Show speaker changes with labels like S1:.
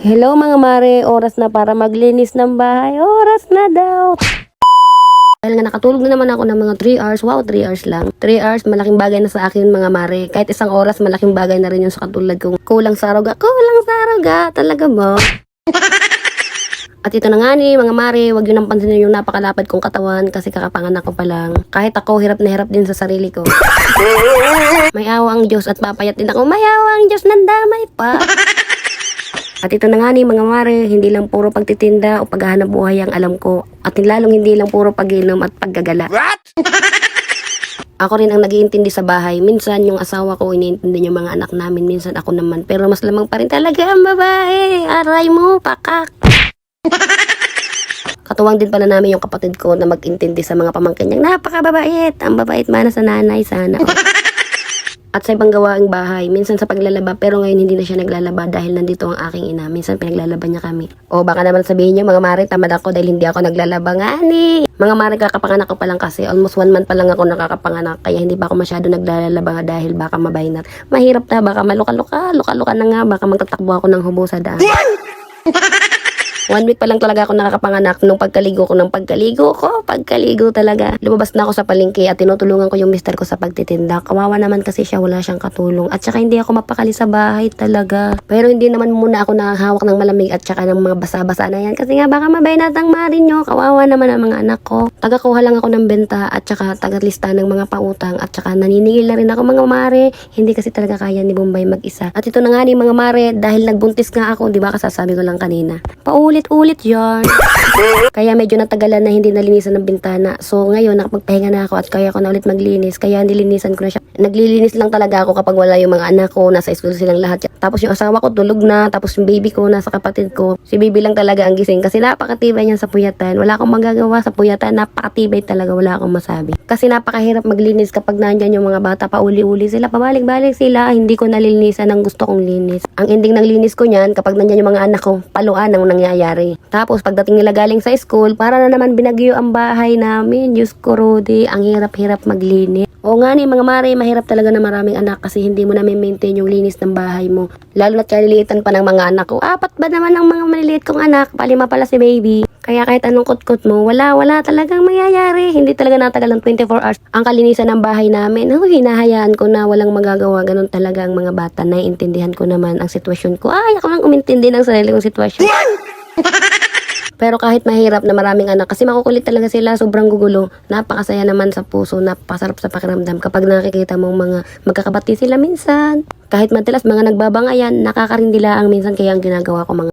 S1: Hello mga mare, oras na para maglinis ng bahay. Oras na daw. Dahil nga nakatulog na naman ako ng mga 3 hours. Wow, 3 hours lang. 3 hours, malaking bagay na sa akin mga mare. Kahit isang oras, malaking bagay na rin yung sa katulad kong kulang sa aruga. Kulang sa aruga, talaga mo. At ito na nga ni mga mare, wag yun ang pansinin yung napakalapad kong katawan kasi kakapanganak ko pa lang. Kahit ako, hirap na hirap din sa sarili ko. May awa ang Diyos at papayat din ako. May awa ang Diyos, nandamay pa. At ito na nga ni mga mare, hindi lang puro pagtitinda o paghahanap buhay ang alam ko. At lalong hindi lang puro pag-inom at paggagala. What? Ako rin ang nag-iintindi sa bahay. Minsan yung asawa ko iniintindi yung mga anak namin. Minsan ako naman. Pero mas lamang pa rin talaga ang babae. Aray mo, pakak. Katuwang din pala namin yung kapatid ko na mag-intindi sa mga pamangkin niyang napakababait. Ang babait mana sa nanay sana. At sa ibang gawaing bahay, minsan sa paglalaba, pero ngayon hindi na siya naglalaba dahil nandito ang aking ina. Minsan pinaglalaba niya kami. O baka naman sabihin niyo, mga mare, tamad ako dahil hindi ako naglalaba nga ni. Mga mare, kakapanganak ko pa lang kasi. Almost 1 month pa lang ako nakakapanganak. Kaya hindi pa ako masyado naglalaba dahil baka mabaynat. Mahirap na, baka maluka-luka na nga, baka magtatakbo ako ng hubo sa daan. 1 week pa lang talaga ako nakakapanganak nung pagkaligo talaga. Lumabas na ako sa palengke at tinutulungan ko yung mister ko sa pagtitinda. Kawawa naman kasi siya, wala siyang katulong. At saka hindi ako mapakali sa bahay talaga. Pero hindi naman muna ako nakahawak ng malamig at saka ng mga basa-basa na yan. Kasi nga baka mabaynat ang marin nyo. Kawawa naman ang mga anak ko. Tagakuha lang ako ng benta at saka tagalista ng mga pautang. At saka naniningil na rin ako mga mare. Hindi kasi talaga kaya ni Bombay mag-isa. At ito na nga ni mga mare, dahil nagbuntis nga ako, di ba kasasabi ko lang kanina. Paulit-ulit yan. Kaya medyo natagalan na hindi nalinisan ng bintana. So ngayon nakapagpahinga na ako at kaya ko na ulit maglinis. Kaya nilinisan ko na siya. Naglilinis lang talaga ako kapag wala yung mga anak ko. Nasa school silang lahat. Tapos yung asawa ko tulog na. Tapos yung baby ko nasa kapatid ko. Si baby lang talaga ang gising. Kasi napakatibay niya sa puyatan. Wala akong magagawa sa puyatan. Napakatibay talaga. Wala akong masabi. Kasi napakahirap maglinis kapag nandyan yung mga bata. Pauli-uli sila. Pabalik-balik sila. Hindi ko nalilinisan ang gusto kong linis. Ang ending ng linis ko niyan kapag nandyan yung mga anak ko, paluan ang nangyayari. Tapos pagdating nila galing sa school, para na naman binagyo ang bahay namin. Diyos ko, Rudy, ang hirap-hirap maglinis. Oo nga ni mga mare, mahirap talaga na maraming anak kasi hindi mo na maintain yung linis ng bahay mo. Lalo na't kaliliitan pa ng mga anak ko. 4 ba naman ang mga maliliit kong anak? 5 pala si baby. Kaya kahit anong kutkot mo, wala talagang mayayari. Hindi talaga natagal ng 24 hours ang kalinisan ng bahay namin. Hinahayaan ko na walang magagawa. Ganun talaga ang mga bata. Naiintindihan ko naman ang sitwasyon ko. Ay, ako lang umintindi ng sarili kong sitwasyon. Pero kahit mahirap na maraming anak, kasi makukulit talaga sila, sobrang gugulo. Napakasaya naman sa puso, napakasarap sa pakiramdam kapag nakikita mong mga magkakabati sila minsan. Kahit madalas mga nagbabangayan, nakakarindila ang minsan kaya ang ginagawa ko mga